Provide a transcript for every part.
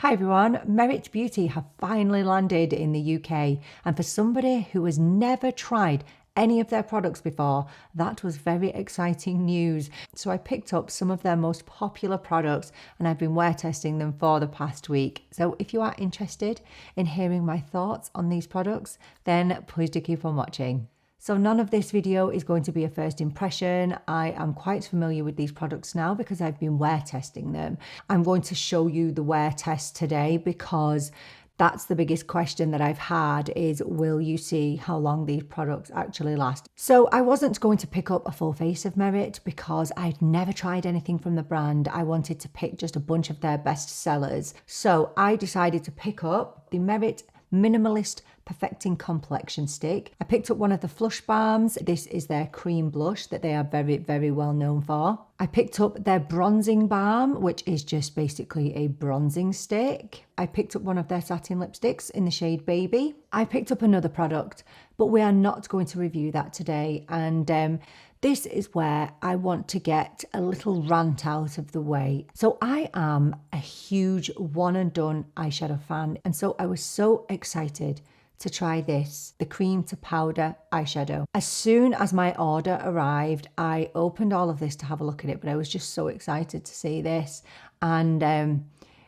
Hi everyone, Merit Beauty have finally landed in the UK, and for somebody who has never tried any of their products before, that was very exciting news. So I picked up some of their most popular products and I've been wear testing them for the past week. So if you are interested in hearing my thoughts on these products, then please do keep on watching. So none of this video is going to be a first impression. I am quite familiar with these products now because I've been wear testing them. I'm going to show you the wear test today because that's the biggest question that I've had is, will you see how long these products actually last? So I wasn't going to pick up a full face of Merit because I'd never tried anything from the brand. I wanted to pick just a bunch of their best sellers. So I decided to pick up the Merit Minimalist Perfecting Complexion Stick. I picked up one of the Flush Balms. This is their cream blush that they are very, very well known for. I picked up their Bronzing Balm, which is just basically a bronzing stick. I picked up one of their Satin lipsticks in the shade Baby. I picked up another product, but we are not going to review that today. And this is where I want to get a little rant out of the way. So I am a huge one and done eyeshadow fan. And so I was so excited to try this, the cream to powder eyeshadow. As soon as my order arrived, I opened all of this to have a look at it, but I was just so excited to see this. And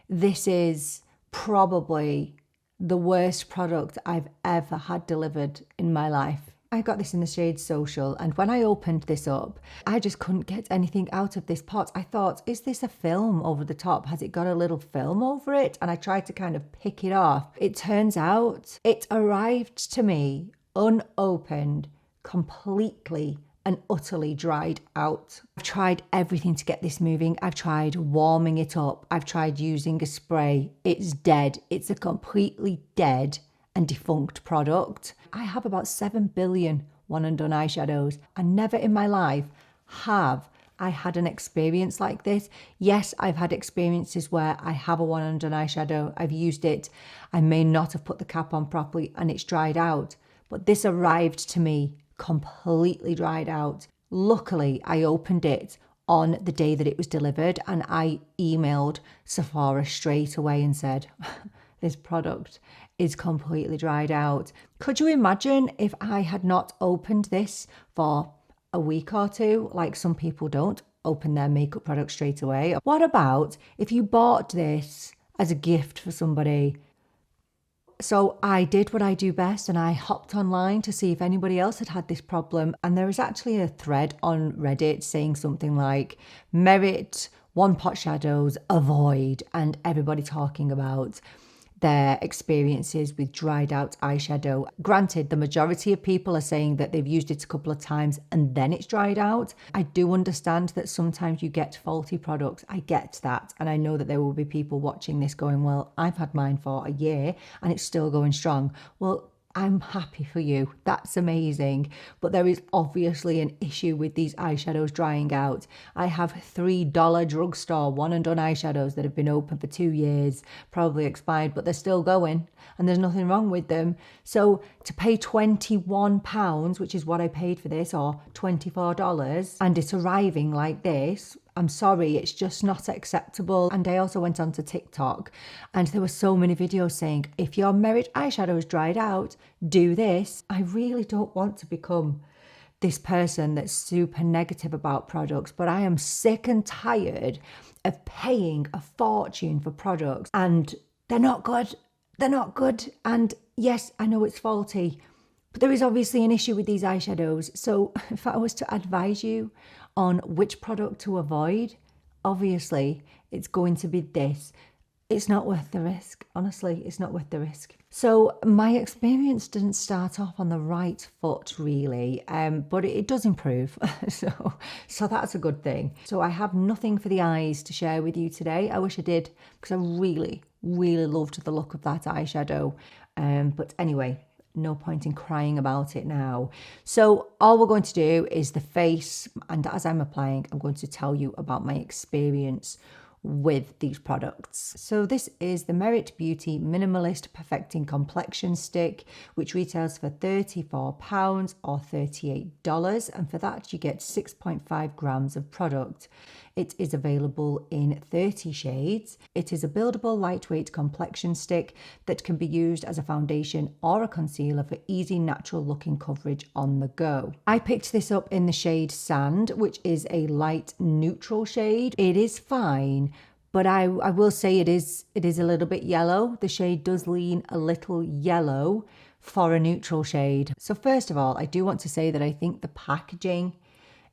this is probably the worst product I've ever had delivered in my life. I got this in the shade Social, and when I opened this up, I just couldn't get anything out of this pot. I thought, is this a film over the top? Has it got a little film over it? And I tried to kind of pick it off. It turns out it arrived to me unopened, completely and utterly dried out. I've tried everything to get this moving. I've tried warming it up. I've tried using a spray. It's dead. It's a completely dead and defunct product. I have about 7 billion one and done eyeshadows, and never in my life have I had an experience like this. Yes, I've had experiences where I have a one and done eyeshadow, I've used it, I may not have put the cap on properly and it's dried out, but this arrived to me completely dried out. Luckily, I opened it on the day that it was delivered and I emailed Sephora straight away and said, this product is completely dried out. Could you imagine if I had not opened this for a week or two, like some people don't open their makeup products straight away? What about if you bought this as a gift for somebody? So I did what I do best and I hopped online to see if anybody else had had this problem. And there is actually a thread on Reddit saying something like, Merit, one pot shadows, avoid, and everybody talking about their experiences with dried out eyeshadow. Granted, the majority of people are saying that they've used it a couple of times and then it's dried out. I do understand that sometimes you get faulty products. I get that. And I know that there will be people watching this going, well, I've had mine for a year and it's still going strong. Well, I'm happy for you. That's amazing. But there is obviously an issue with these eyeshadows drying out. I have $3 drugstore one and done eyeshadows that have been open for 2 years, probably expired, but they're still going and there's nothing wrong with them. So to pay £21, which is what I paid for this, or $24, and it's arriving like this, I'm sorry, it's just not acceptable. And I also went onto TikTok and there were so many videos saying, if your Merit eyeshadow is dried out, do this. I really don't want to become this person that's super negative about products, but I am sick and tired of paying a fortune for products and they're not good. They're not good. And yes, I know it's faulty, but there is obviously an issue with these eyeshadows. So if I was to advise you on which product to avoid, obviously it's going to be this. It's not worth the risk. Honestly, it's not worth the risk. So my experience didn't start off on the right foot really, but it does improve. so that's a good thing. So I have nothing for the eyes to share with you today. I wish I did because I really, really loved the look of that eyeshadow. But anyway, no point in crying about it now. So all we're going to do is the face, and as I'm applying, I'm going to tell you about my experience with these products. So this is the Merit Beauty Minimalist Perfecting Complexion Stick, which retails for £34 or $38, and for that you get 6.5 grams of product. It is available in 30 shades. It is a buildable, lightweight complexion stick that can be used as a foundation or a concealer for easy, natural looking coverage on the go. I picked this up in the shade Sand, which is a light neutral shade. It is fine, but I will say it is a little bit yellow. The shade does lean a little yellow for a neutral shade. So first of all, I do want to say that I think the packaging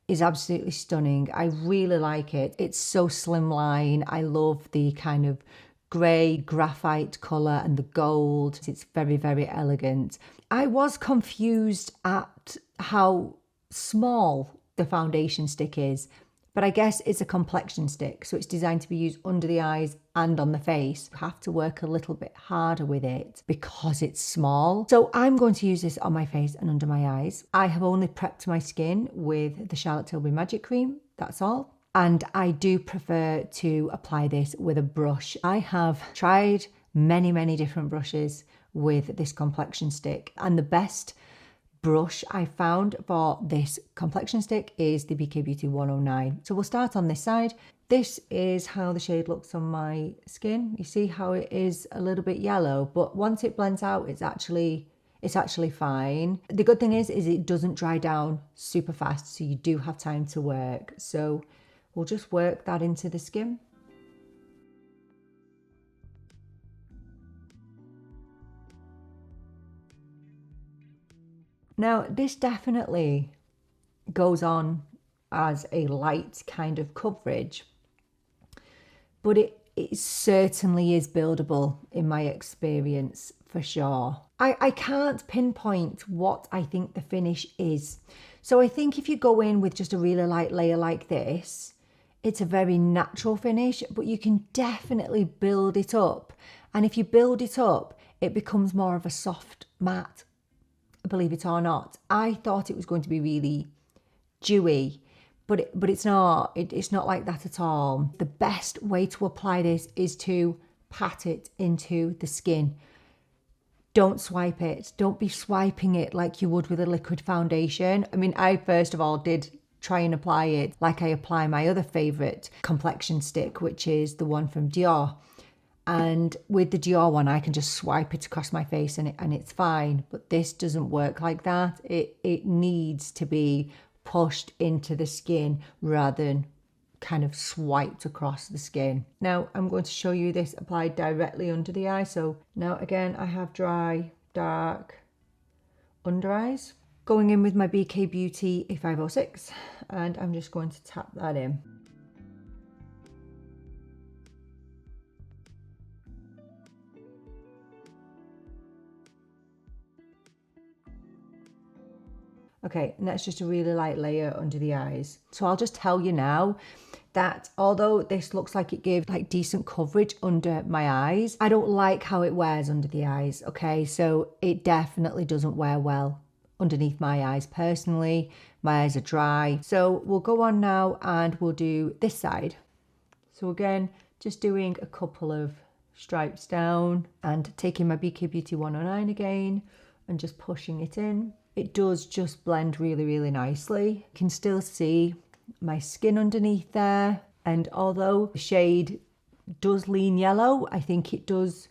is absolutely stunning. I really like it. It's so slimline. I love the kind of grey graphite colour and the gold. It's very, very elegant. I was confused at how small the foundation stick is, but I guess it's a complexion stick, so it's designed to be used under the eyes and on the face. You have to work a little bit harder with it because it's small. So I'm going to use this on my face and under my eyes. I have only prepped my skin with the Charlotte Tilbury Magic Cream, that's all. And I do prefer to apply this with a brush. I have tried many, many different brushes with this complexion stick, and the best brush I found for this complexion stick is the BK Beauty 109. So we'll start on this side. This is how the shade looks on my skin. You see how it is a little bit yellow, but once it blends out, it's actually fine. The good thing is it doesn't dry down super fast, so you do have time to work. So we'll just work that into the skin. Now, this definitely goes on as a light kind of coverage, but it certainly is buildable in my experience for sure. I can't pinpoint what I think the finish is. So I think if you go in with just a really light layer like this, it's a very natural finish, but you can definitely build it up. And if you build it up, it becomes more of a soft matte. Believe it or not. I thought it was going to be really dewy, but it's not. It's not like that at all. The best way to apply this is to pat it into the skin. Don't swipe it. Don't be swiping it like you would with a liquid foundation. I mean, I first of all did try and apply it like I apply my other favourite complexion stick, which is the one from Dior. And with the Dior one, I can just swipe it across my face and it's fine. But this doesn't work like that. It needs to be pushed into the skin rather than kind of swiped across the skin. Now I'm going to show you this applied directly under the eye. So now again, I have dry, dark under eyes. Going in with my BK Beauty A506, and I'm just going to tap that in. Okay, and that's just a really light layer under the eyes. So I'll just tell you now that although this looks like it gives like decent coverage under my eyes, I don't like how it wears under the eyes, okay? So it definitely doesn't wear well underneath my eyes personally. My eyes are dry. So we'll go on now and we'll do this side. So again, just doing a couple of stripes down and taking my BK Beauty 109 again and just pushing it in. It does just blend really, really nicely. You can still see my skin underneath there. And although the shade does lean yellow, I think it does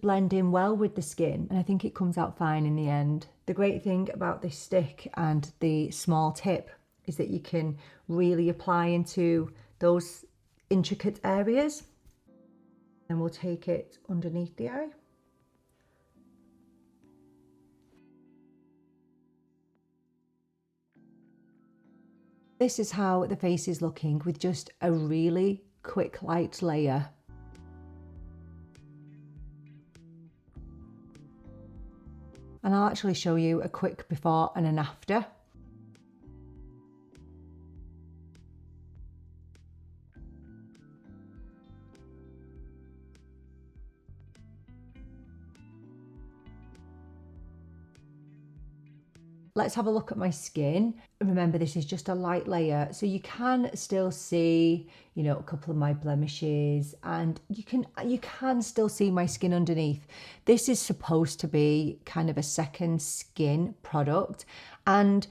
blend in well with the skin, and I think it comes out fine in the end. The great thing about this stick and the small tip is that you can really apply into those intricate areas. And we'll take it underneath the eye. This is how the face is looking with just a really quick light layer. And I'll actually show you a quick before and an after. Let's have a look at my skin. Remember, this is just a light layer, so you can still see, you know, a couple of my blemishes, and you can still see my skin underneath. This is supposed to be kind of a second skin product, and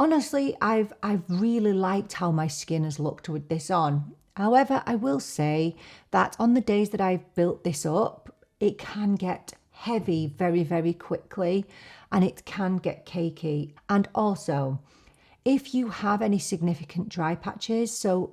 Honestly, I've really liked how my skin has looked with this on. However, I will say that on the days that I've built this up, it can get heavy very, very quickly, and it can get cakey. And also, if you have any significant dry patches, so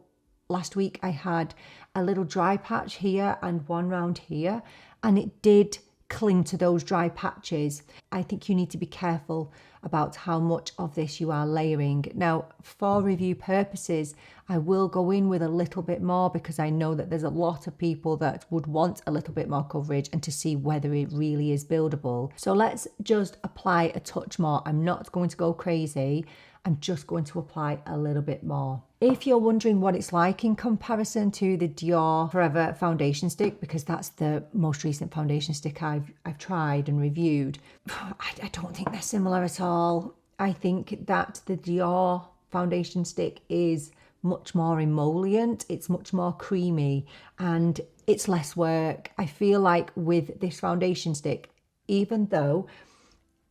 last week I had a little dry patch here and one round here, and it did cling to those dry patches. I think you need to be careful about how much of this you are layering. Now, for review purposes, I will go in with a little bit more because I know that there's a lot of people that would want a little bit more coverage and to see whether it really is buildable. So let's just apply a touch more. I'm not going to go crazy. I'm just going to apply a little bit more. If you're wondering what it's like in comparison to the Dior Forever foundation stick, because that's the most recent foundation stick I've tried and reviewed, I don't think they're similar at all. I think that the Dior foundation stick is much more emollient, it's much more creamy, and it's less work. I feel like with this foundation stick, even though,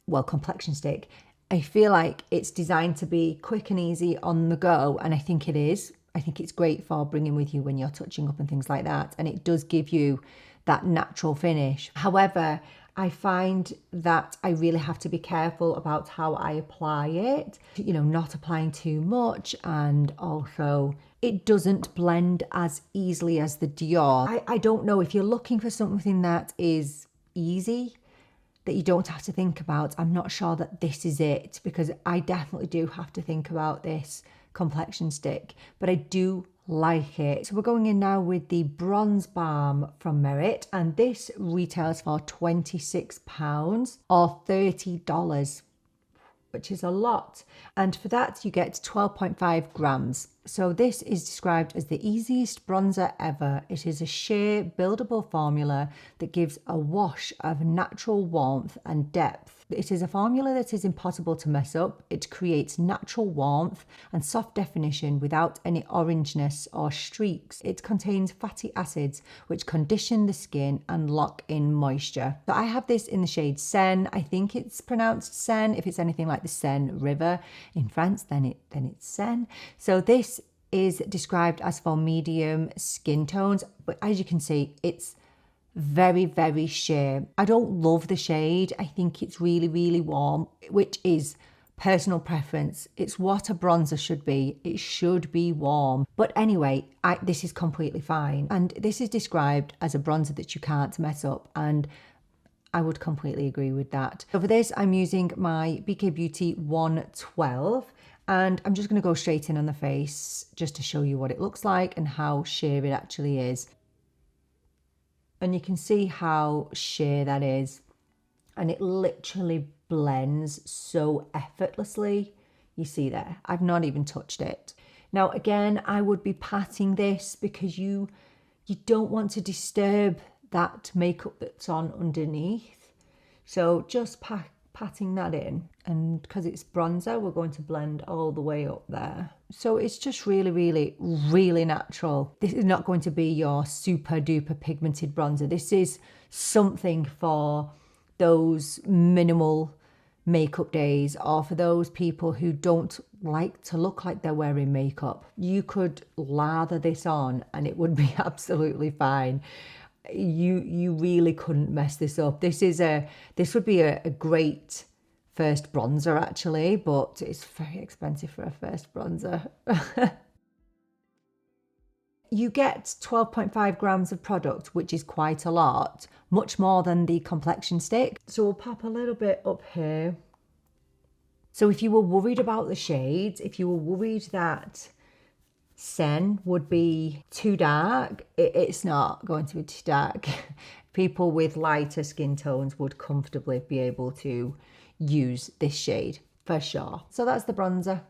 well, complexion stick, I feel like it's designed to be quick and easy on the go, and I think it is. I think it's great for bringing with you when you're touching up and things like that, and it does give you that natural finish. However, I find that I really have to be careful about how I apply it, you know, not applying too much, and also it doesn't blend as easily as the Dior. I don't know, if you're looking for something that is easy, that you don't have to think about, I'm not sure that this is it, because I definitely do have to think about this complexion stick, but I do like it. So we're going in now with the Bronze Balm from Merit, and this retails for £26 or $30, which is a lot. And for that, you get 12.5 grams. So this is described as the easiest bronzer ever. It is a sheer buildable formula that gives a wash of natural warmth and depth. It is a formula that is impossible to mess up. It creates natural warmth and soft definition without any orangeness or streaks. It contains fatty acids which condition the skin and lock in moisture. So I have this in the shade Seine. I think it's pronounced Seine. If it's anything like the Seine River in France, then it's Seine. So this is described as for medium skin tones, but as you can see, it's very, very sheer. I don't love the shade. I think it's really, really warm, which is personal preference. It's what a bronzer should be. It should be warm. But anyway, this is completely fine. And this is described as a bronzer that you can't mess up. And I would completely agree with that. So for this, I'm using my BK Beauty 112. And I'm just going to go straight in on the face just to show you what it looks like and how sheer it actually is. And you can see how sheer that is. And it literally blends so effortlessly. You see there, I've not even touched it. Now, again, I would be patting this because you don't want to disturb that makeup that's on underneath. So just patting that in. And because it's bronzer, we're going to blend all the way up there. So it's just really, really, really natural. This is not going to be your super duper pigmented bronzer. This is something for those minimal makeup days, or for those people who don't like to look like they're wearing makeup. You could lather this on and it would be absolutely fine. You really couldn't mess this up. This would be a great first bronzer actually, but it's very expensive for a first bronzer. You get 12.5 grams of product, which is quite a lot, much more than the complexion stick. So we'll pop a little bit up here. So if you were worried about the shades, if you were worried that Seine would be too dark, it's not going to be too dark. People with lighter skin tones would comfortably be able to use this shade for sure. So that's the bronzer.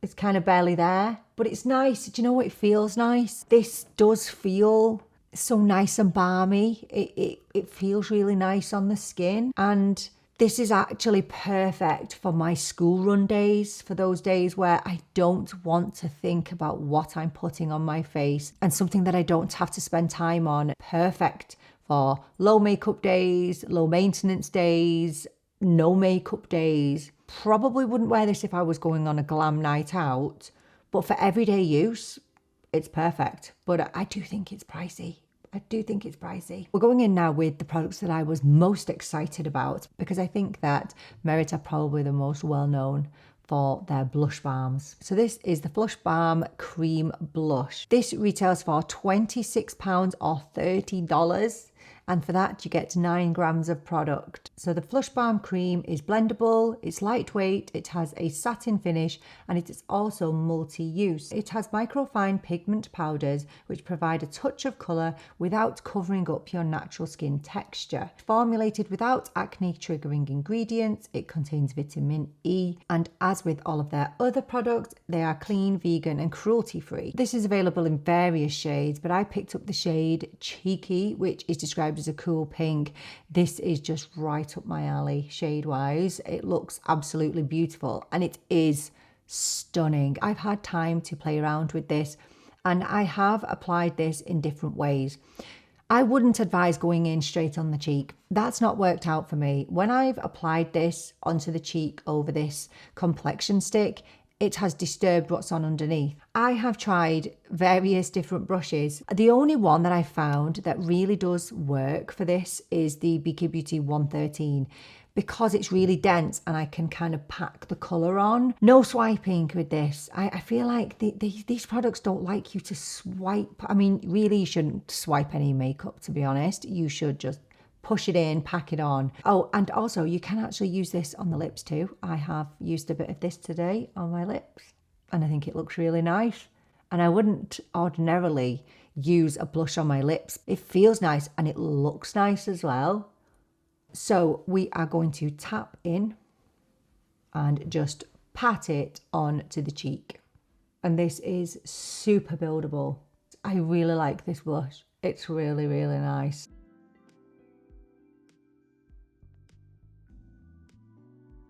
It's kind of barely there, but it's nice. Do you know what? It feels nice. This does feel so nice and balmy. It feels really nice on the skin. And this is actually perfect for my school run days, for those days where I don't want to think about what I'm putting on my face and something that I don't have to spend time on. Perfect for low makeup days, low maintenance days, no makeup days. Probably wouldn't wear this if I was going on a glam night out, but for everyday use, it's perfect. But I do think it's pricey. I do think it's pricey. We're going in now with the products that I was most excited about, because I think that Merit are probably the most well-known for their blush balms. So this is the Blush Balm Cream Blush. This retails for £26 or $30. And for that, you get 9 grams of product. So the Blush Balm Cream is blendable, it's lightweight, it has a satin finish, and it is also multi-use. It has microfine pigment powders, which provide a touch of colour without covering up your natural skin texture. Formulated without acne-triggering ingredients, it contains vitamin E, and as with all of their other products, they are clean, vegan, and cruelty-free. This is available in various shades, but I picked up the shade Cheeky, which is described as a cool pink. This is just right up my alley shade wise. It looks absolutely beautiful and it is stunning. I've had time to play around with this and I have applied this in different ways. I wouldn't advise going in straight on the cheek. That's not worked out for me. When I've applied this onto the cheek over this complexion stick, it has disturbed what's on underneath. I have tried various different brushes. The only one that I found that really does work for this is the BK Beauty 113, because it's really dense and I can kind of pack the colour on. No swiping with this. I feel like these products don't like you to swipe. I mean, really you shouldn't swipe any makeup, to be honest. You should just push it in, pack it on. Oh, and also you can actually use this on the lips too. I have used a bit of this today on my lips and I think it looks really nice. And I wouldn't ordinarily use a blush on my lips. It feels nice and it looks nice as well. So we are going to tap in and just pat it onto the cheek. And this is super buildable. I really like this blush. It's really, really nice.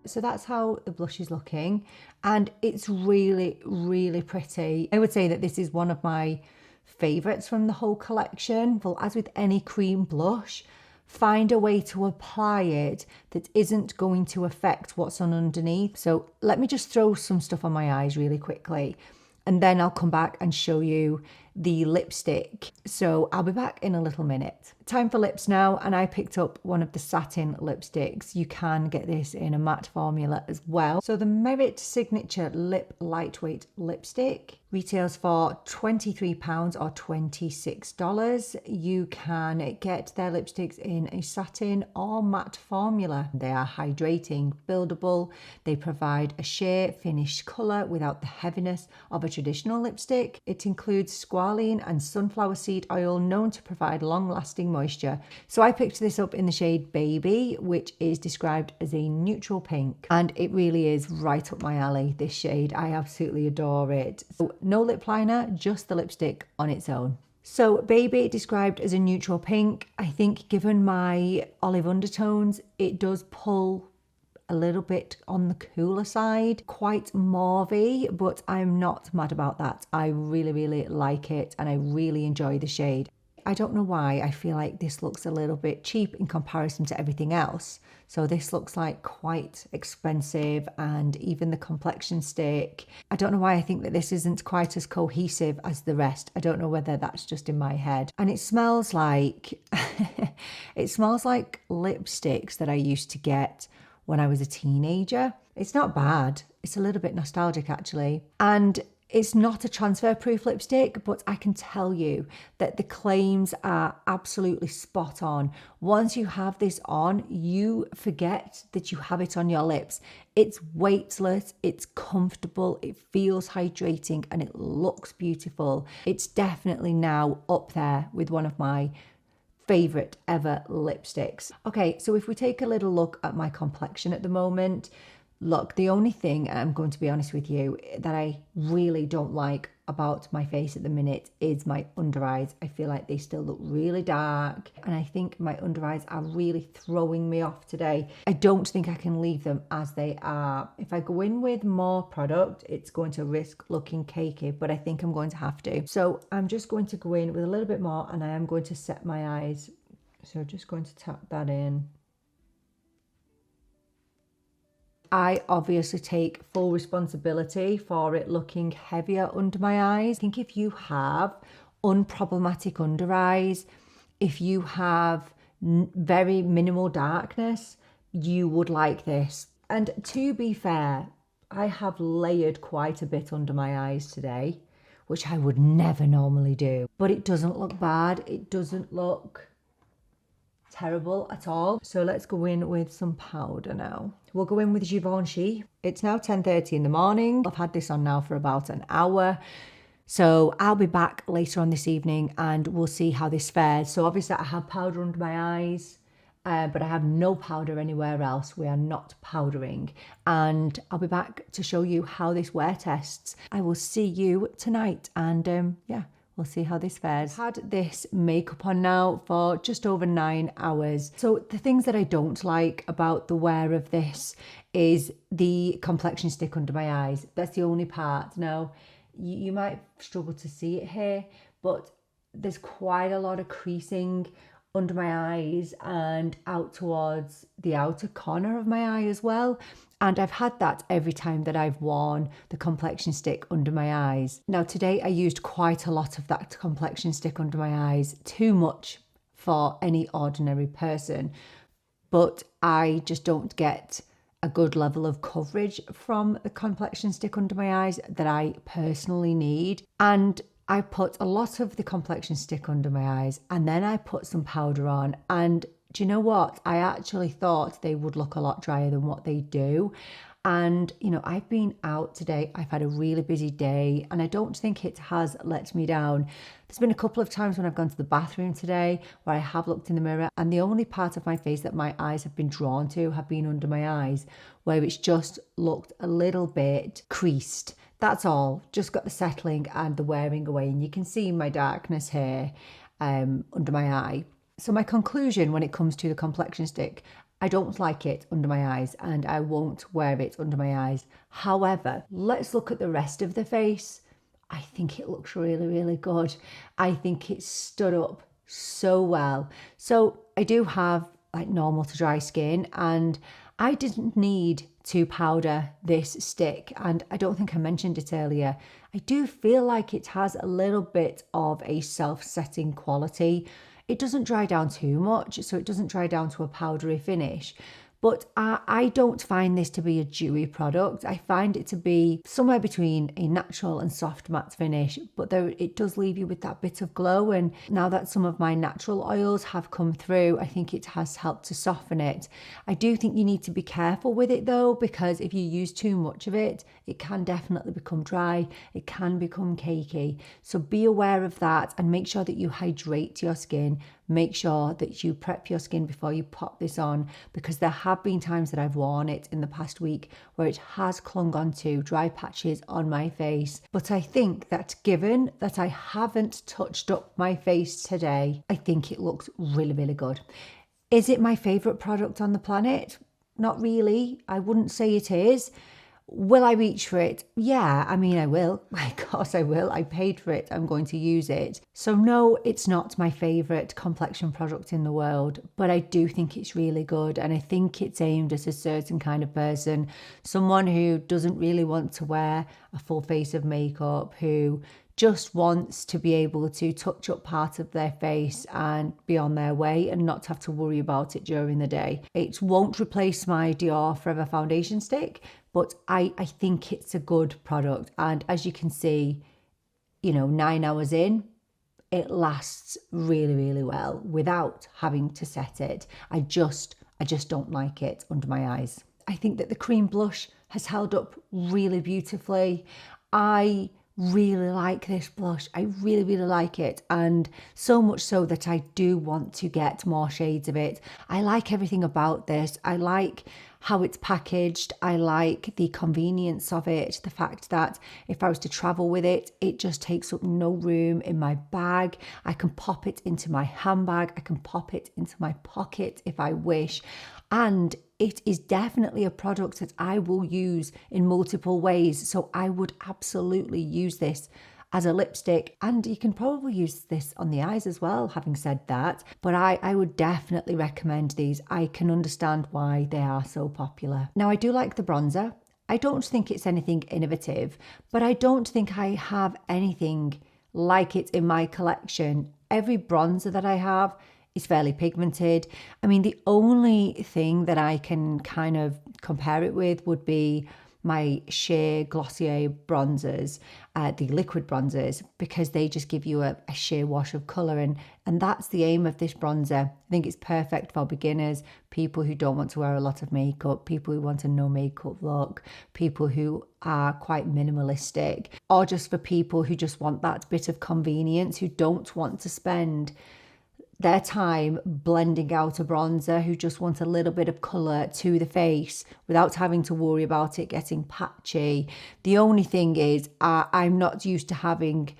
So that's how the blush is looking and it's really, really pretty. I would say that this is one of my favourites from the whole collection. Well, as with any cream blush, find a way to apply it that isn't going to affect what's on underneath. So let me just throw some stuff on my eyes really quickly and then I'll come back and show you the lipstick. So I'll be back in a little minute. Time for lips now, and I picked up one of the Satin lipsticks. You can get this in a matte formula as well. So the Merit Signature Lip Lightweight Lipstick retails for £23 or $26. You can get their lipsticks in a satin or matte formula. They are hydrating, buildable. They provide a sheer finished colour without the heaviness of a traditional lipstick. It includes squalene and sunflower seed oil, known to provide long-lasting moisture. So I picked this up in the shade Baby, which is described as a neutral pink, and it really is right up my alley, this shade. I absolutely adore it. So no lip liner, just the lipstick on its own. So Baby, described as a neutral pink. I think given my olive undertones, it does pull a little bit on the cooler side, quite mauvey, but I'm not mad about that. I really, really like it and I really enjoy the shade. I don't know why I feel like this looks a little bit cheap in comparison to everything else. So this looks like quite expensive, and even the complexion stick. I don't know why I think that this isn't quite as cohesive as the rest. I don't know whether that's just in my head. And it smells like, it smells like lipsticks that I used to get when I was a teenager. It's not bad. It's a little bit nostalgic actually. And it's not a transfer proof lipstick, but I can tell you that the claims are absolutely spot on. Once you have this on, you forget that you have it on your lips. It's weightless, it's comfortable, it feels hydrating, and it looks beautiful. It's definitely now up there with one of my favorite ever lipsticks. Okay, so if we take a little look at my complexion at the moment, look, the only thing, I'm going to be honest with you, that I really don't like about my face at the minute is my under eyes. I feel like they still look really dark, and I think my under eyes are really throwing me off today. I don't think I can leave them as they are. If I go in with more product, it's going to risk looking cakey, but I think I'm going to have to. So I'm just going to go in with a little bit more, and I am going to set my eyes. So just going to tap that in. I obviously take full responsibility for it looking heavier under my eyes. I think if you have unproblematic under eyes, if you have very minimal darkness, you would like this. And to be fair, I have layered quite a bit under my eyes today, which I would never normally do. But it doesn't look bad. It doesn't look terrible at all. So let's go in with some powder now. We'll go in with Givenchy. It's now 10:30 in the morning. I've had this on now for about an hour. So I'll be back later on this evening and we'll see how this fares. So obviously I have powder under my eyes, but I have no powder anywhere else. We are not powdering. And I'll be back to show you how this wear tests. I will see you tonight and yeah, we'll see how this fares. I've had this makeup on now for just over 9 hours. So the things that I don't like about the wear of this is the complexion stick under my eyes. That's the only part. Now, you might struggle to see it here, but there's quite a lot of creasing under my eyes and out towards the outer corner of my eye as well. And I've had that every time that I've worn the complexion stick under my eyes. Now today I used quite a lot of that complexion stick under my eyes, too much for any ordinary person, but I just don't get a good level of coverage from the complexion stick under my eyes that I personally need. And I put a lot of the complexion stick under my eyes and then I put some powder on, and do you know what? I actually thought they would look a lot drier than what they do. And, you know, I've been out today. I've had a really busy day and I don't think it has let me down. There's been a couple of times when I've gone to the bathroom today where I have looked in the mirror and the only part of my face that my eyes have been drawn to have been under my eyes, where it's just looked a little bit creased. That's all. Just got the settling and the wearing away. And you can see my darkness here under my eye. So my conclusion when it comes to the complexion stick, I don't like it under my eyes and I won't wear it under my eyes. However, let's look at the rest of the face. I think it looks really, really good. I think it's stood up so well. So I do have like normal to dry skin and I didn't need to powder this stick, and I don't think I mentioned it earlier. I do feel like it has a little bit of a self-setting quality. It doesn't dry down too much, so it doesn't dry down to a powdery finish. But I don't find this to be a dewy product. I find it to be somewhere between a natural and soft matte finish, but it does leave you with that bit of glow. And now that some of my natural oils have come through, I think it has helped to soften it. I do think you need to be careful with it though, because if you use too much of it, it can definitely become dry. It can become cakey. So be aware of that and make sure that you hydrate your skin. Make sure that you prep your skin before you pop this on, because there have been times that I've worn it in the past week where it has clung onto dry patches on my face. But I think that given that I haven't touched up my face today, I think it looks really, really good. Is it my favourite product on the planet? Not really. I wouldn't say it is. Will I reach for it? Yeah, I mean, I will. Of course I will. I paid for it. I'm going to use it. So no, it's not my favourite complexion product in the world, but I do think it's really good. And I think it's aimed at a certain kind of person, someone who doesn't really want to wear a full face of makeup, who just wants to be able to touch up part of their face and be on their way and not have to worry about it during the day. It won't replace my Dior Forever foundation stick, but I think it's a good product. And as you can see, you know, 9 hours in, it lasts really, really well without having to set it. I just don't like it under my eyes. I think that the cream blush has held up really beautifully. I really like this blush. I really, really like it. And so much so that I do want to get more shades of it. I like everything about this. I like how it's packaged. I like the convenience of it. The fact that if I was to travel with it, it just takes up no room in my bag. I can pop it into my handbag. I can pop it into my pocket if I wish. And it is definitely a product that I will use in multiple ways. So I would absolutely use this as a lipstick, and you can probably use this on the eyes as well, having said that. But I would definitely recommend these. I can understand why they are so popular. Now, I do like the bronzer. I don't think it's anything innovative, but I don't think I have anything like it in my collection. Every bronzer that I have is fairly pigmented. I mean, the only thing that I can kind of compare it with would be my sheer Glossier bronzers, the liquid bronzers, because they just give you a sheer wash of colour, and that's the aim of this bronzer. I think it's perfect for beginners, people who don't want to wear a lot of makeup, people who want a no makeup look, people who are quite minimalistic, or just for people who just want that bit of convenience, who don't want to spend their time blending out a bronzer, who just want a little bit of colour to the face without having to worry about it getting patchy. The only thing is I'm not used to having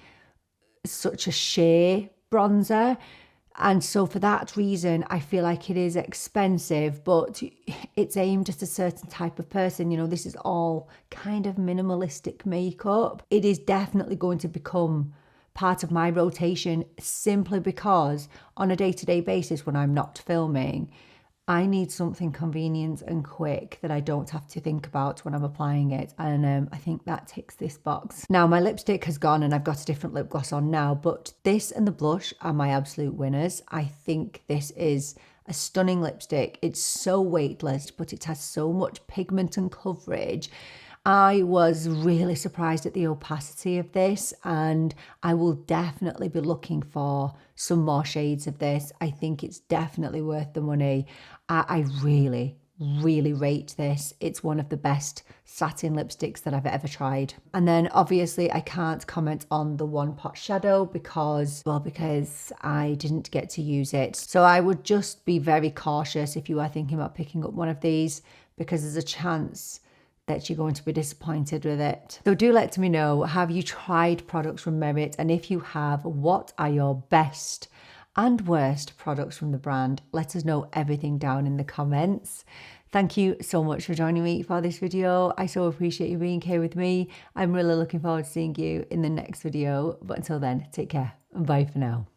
such a sheer bronzer, and so for that reason I feel like it is expensive, but it's aimed at a certain type of person. You know, this is all kind of minimalistic makeup. It is definitely going to become part of my rotation, simply because on a day-to-day basis when I'm not filming, I need something convenient and quick that I don't have to think about when I'm applying it, and I think that ticks this box. Now, my lipstick has gone and I've got a different lip gloss on now, but this and the blush are my absolute winners. I think this is a stunning lipstick. It's so weightless, but it has so much pigment and coverage. I was really surprised at the opacity of this, and I will definitely be looking for some more shades of this. I think it's definitely worth the money. I really, really rate this. It's one of the best satin lipsticks that I've ever tried. And then obviously I can't comment on the One Pot shadow because I didn't get to use it. So I would just be very cautious if you are thinking about picking up one of these, because there's a chance that you're going to be disappointed with it. So do let me know, have you tried products from Merit? And if you have, what are your best and worst products from the brand? Let us know everything down in the comments. Thank you so much for joining me for this video. I so appreciate you being here with me. I'm really looking forward to seeing you in the next video. But until then, take care and bye for now.